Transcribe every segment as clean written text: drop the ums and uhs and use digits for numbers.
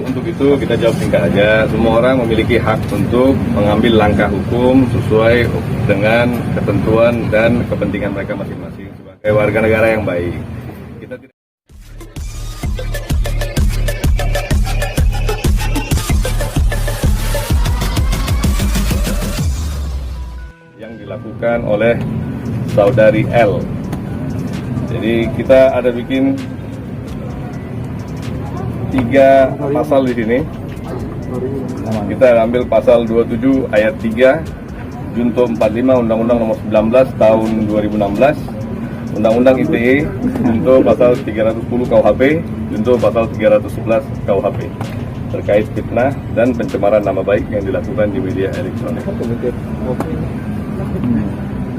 untuk itu kita jawab singkat aja. Semua orang memiliki hak untuk mengambil langkah hukum sesuai dengan ketentuan dan kepentingan mereka masing-masing sebagai warga negara yang baik. Kita tidak yang dilakukan oleh saudari L. Jadi kita ada bikin 3 pasal di sini. Kita ambil pasal 27 ayat 3 Junto 45 Undang-Undang Nomor 19 Tahun 2016, Undang-Undang ITE Junto pasal 310 KUHP, Junto pasal 311 KUHP terkait fitnah dan pencemaran nama baik yang dilakukan di media elektronik.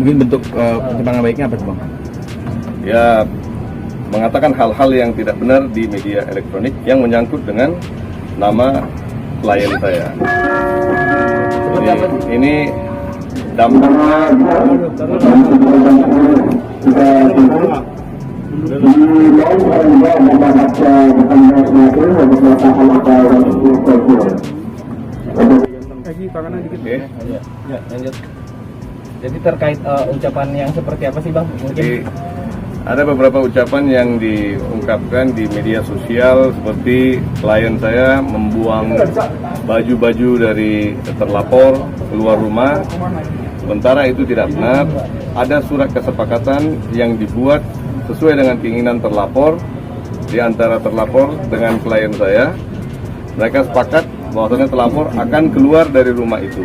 Mungkin bentuk pencemaran baiknya apa, Bang? Ya, mengatakan hal-hal yang tidak benar di media elektronik yang menyangkut dengan nama klien saya. Jadi ini dampaknya Ya, lanjut. Jadi terkait ucapan yang seperti apa sih, Bang? Mungkin ada beberapa ucapan yang diungkapkan di media sosial seperti klien saya membuang baju-baju dari terlapor keluar rumah, sementara itu tidak benar. Ada surat kesepakatan yang dibuat sesuai dengan keinginan terlapor di antara terlapor dengan klien saya. Mereka sepakat bahwasanya terlapor akan keluar dari rumah itu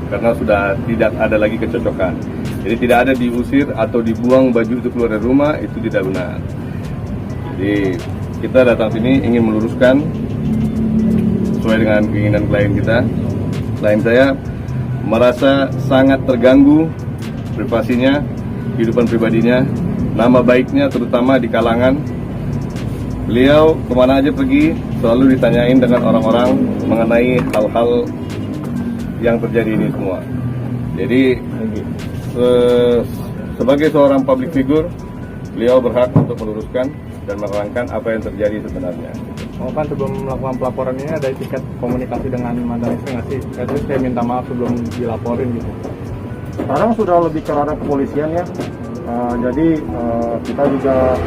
karena sudah tidak ada lagi kecocokan. Jadi tidak ada diusir atau dibuang baju itu keluar dari rumah, itu tidak benar. Jadi kita datang sini ingin meluruskan sesuai dengan keinginan klien kita. Klien saya merasa sangat terganggu privasinya, kehidupan pribadinya, nama baiknya terutama di kalangan. Beliau kemana aja pergi selalu ditanyain dengan orang-orang mengenai hal-hal yang terjadi ini semua. Jadi sebagai seorang public figure, beliau berhak untuk meluruskan dan menerangkan apa yang terjadi sebenarnya. Oh kan, sebelum melakukan pelaporan ini ada etiket komunikasi dengan mantan istri nggak sih? Terus saya minta maaf sebelum dilaporin gitu. Sekarang sudah lebih ke ranah kepolisian ya. Jadi kita juga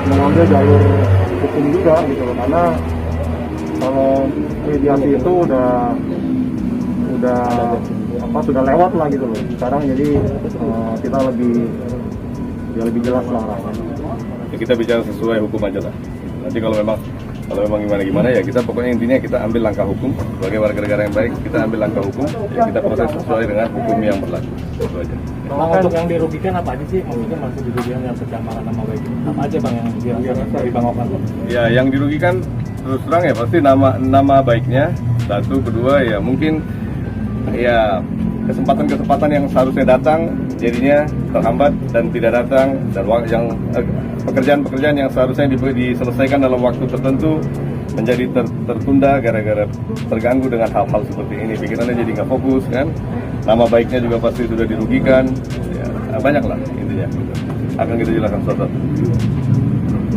mengambil jalur hukum juga gitu loh, karena kalau mediasi itu sudah lewat lah gitu loh. Sekarang jadi kita lebih jelas lah arahnya. Ya, kita bicara sesuai hukum aja lah. Nanti kalau memang gimana ya, kita pokoknya intinya kita ambil langkah hukum sebagai warga negara yang baik. Kita ambil langkah hukum, ya kita proses sesuai dengan hukum yang berlaku. Itu aja. Untuk yang dirugikan apa aja sih? Maksudnya masih dirugikan yang pencemaran nama baik. Apa aja Bang yang kira-kira dari Bang Okan? Ya, yang dirugikan terus terang ya pasti nama baiknya. Satu, kedua ya mungkin ya kesempatan yang seharusnya datang jadinya terhambat dan tidak datang, dan yang pekerjaan-pekerjaan yang seharusnya diselesaikan dalam waktu tertentu menjadi tertunda gara-gara terganggu dengan hal-hal seperti ini. Pikirannya jadi nggak fokus kan, nama baiknya juga pasti sudah dirugikan ya, banyak lah intinya. Akan kita jelaskan satu-satu.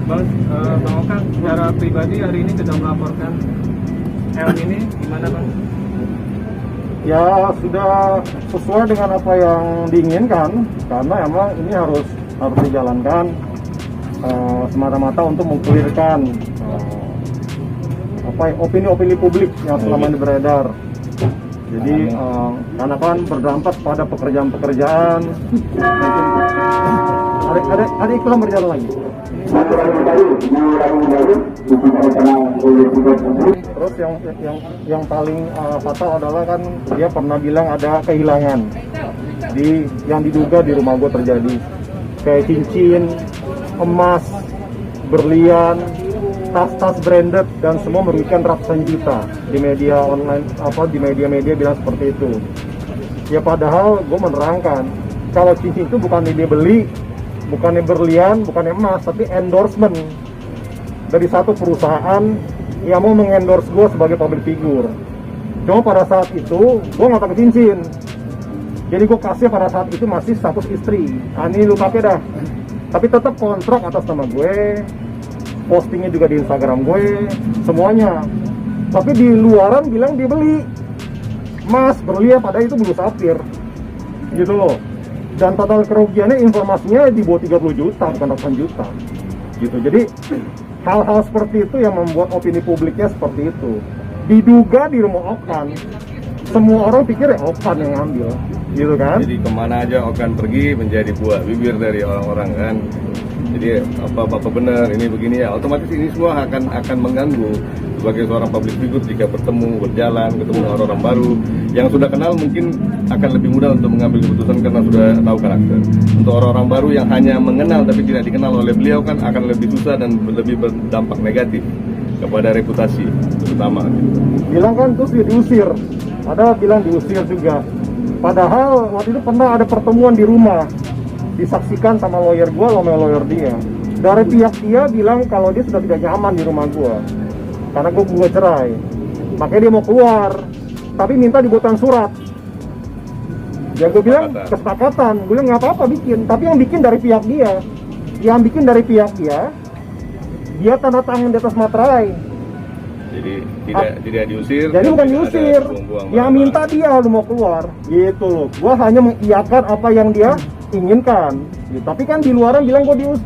Bang Okan, secara pribadi hari ini sudah melaporkan L ini gimana Bang? Ya sudah sesuai dengan apa yang diinginkan, karena emang ini harus dijalankan semata-mata untuk mengklirkan opini-opini publik yang selama ini beredar. Jadi karena kan berdampak pada pekerjaan-pekerjaan, mungkin ada iklan berjalan lagi. Terus yang paling fatal adalah kan dia pernah bilang ada kehilangan yang diduga di rumah gue terjadi, kayak cincin, emas, berlian, tas-tas branded, dan semua merugikan ratusan juta di media online, di media-media bilang seperti itu. Ya padahal gue menerangkan kalau cincin itu bukan dia beli, bukannya berlian, bukannya emas, tapi endorsement dari satu perusahaan yang mau mengendorse gue sebagai public figure. Cuma pada saat itu gue nggak pakai cincin, jadi gue kasih pada saat itu masih status istri. Ini lu pakai dah, tapi tetap kontrak atas nama gue, postingnya juga di Instagram gue, semuanya. tapi di luaran bilang dia beli emas berlian, padahal itu bulu safir gitu loh. Dan total kerugiannya informasinya di bawah 30 juta, bukan ratusan juta gitu. Jadi hal-hal seperti itu yang membuat opini publiknya seperti itu. Diduga di rumah Okan, semua orang pikir ya Okan yang ngambil gitu kan. Jadi kemana aja Okan pergi menjadi buah bibir dari orang-orang kan. Jadi apa benar ini begini ya, otomatis ini semua akan mengganggu sebagai seorang public figure jika ketemu orang-orang baru yang sudah kenal, mungkin akan lebih mudah untuk mengambil keputusan karena sudah tahu karakter. Untuk orang-orang baru yang hanya mengenal tapi tidak dikenal oleh beliau kan akan lebih susah dan lebih berdampak negatif kepada reputasi terutama. Bilang kan terus dia diusir, ada bilang diusir juga. Padahal waktu itu pernah ada pertemuan di rumah, disaksikan sama lawyer gua, sama lawyer dia. Dari pihak dia bilang kalau dia sudah tidak nyaman di rumah gua karena gua cerai, makanya dia mau keluar, tapi minta dibuatkan surat. Ya gue bilang kesepakatan, gue bilang nggak apa-apa bikin, tapi yang bikin dari pihak dia, dia tanda tangan di atas materai. Jadi tidak diusir. Jadi bukan diusir, yang minta dia lu mau keluar, gitu loh. Gue hanya mengiyakan apa yang dia inginkan. Ya, tapi kan di luaran bilang gue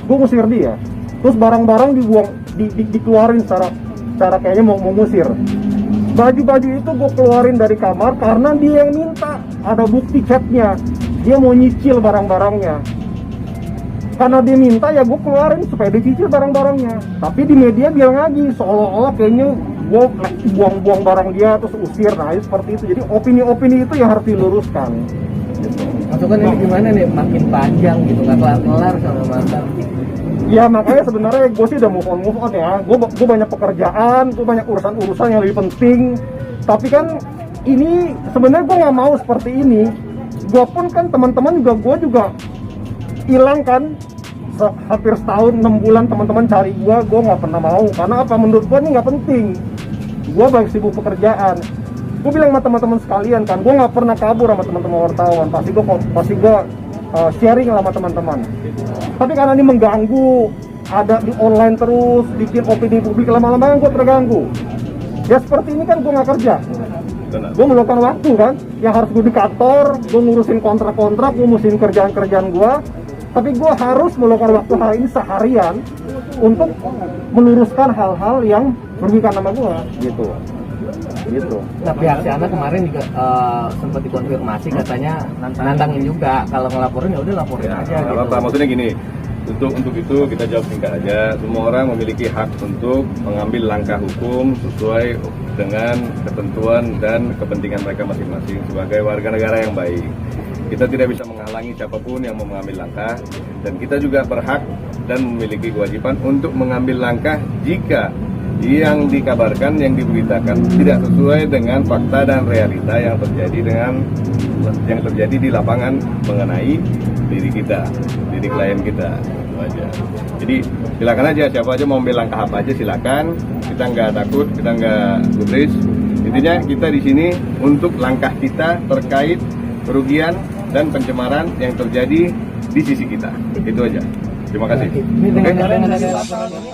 gue ngusir dia, terus barang-barang dibuang, dikeluarin secara kayaknya mau ngusir. Baju-baju itu gue keluarin dari kamar karena dia yang minta, ada bukti chatnya, dia mau nyicil barang-barangnya. Karena dia minta ya gue keluarin supaya dicicil barang-barangnya. Tapi di media bilang lagi seolah-olah kayaknya gue buang-buang barang dia terus usir. Nah seperti itu. Jadi opini-opini itu yang harus diluruskan. Masukan ini gimana nih, makin panjang gitu, nggak kelar-kelar sama mantan. Ya makanya sebenarnya gue sih udah move on ya. Gue banyak pekerjaan, gue banyak urusan-urusan yang lebih penting. Tapi kan ini sebenarnya gue nggak mau seperti ini. Gue pun kan teman-teman gue juga hilang kan. Hampir setahun 6 bulan teman-teman cari gue nggak pernah mau. Karena apa? Menurut gue ini nggak penting. Gue banyak sibuk pekerjaan. Gue bilang sama teman-teman sekalian kan, gue nggak pernah kabur sama teman-teman wartawan. Pasti gue sharing sama teman-teman. Tapi karena ini mengganggu, ada di online terus, bikin opini publik, lama-lama gue terganggu. Ya seperti ini kan gue nggak kerja, gue meluangkan waktu kan, yang harus gue di kantor, gue ngurusin kontrak-kontrak, gue ngurusin kerjaan-kerjaan gue. Tapi gue harus meluangkan waktu hari ini seharian untuk meluruskan hal-hal yang merugikan nama gue, gitu. Nah pihak si anak kemarin juga sempat dikonfirmasi katanya nantangin juga kalau ngelaporin ya udah laporin aja gitu. Apa maksudnya gini, untuk itu kita jawab singkat aja. Semua orang memiliki hak untuk mengambil langkah hukum sesuai dengan ketentuan dan kepentingan mereka masing-masing sebagai warga negara yang baik. Kita tidak bisa menghalangi siapapun yang mau mengambil langkah, dan kita juga berhak dan memiliki kewajiban untuk mengambil langkah jika yang dikabarkan, yang diberitakan tidak sesuai dengan fakta dan realita yang terjadi di lapangan mengenai diri kita, diri klien kita, itu aja. Jadi silakan aja, siapa aja mau ambil langkah apa aja silakan. Kita nggak takut, kita nggak gubris. Intinya kita di sini untuk langkah kita terkait kerugian dan pencemaran yang terjadi di sisi kita. Itu aja. Terima kasih. Ini dengan laporan ini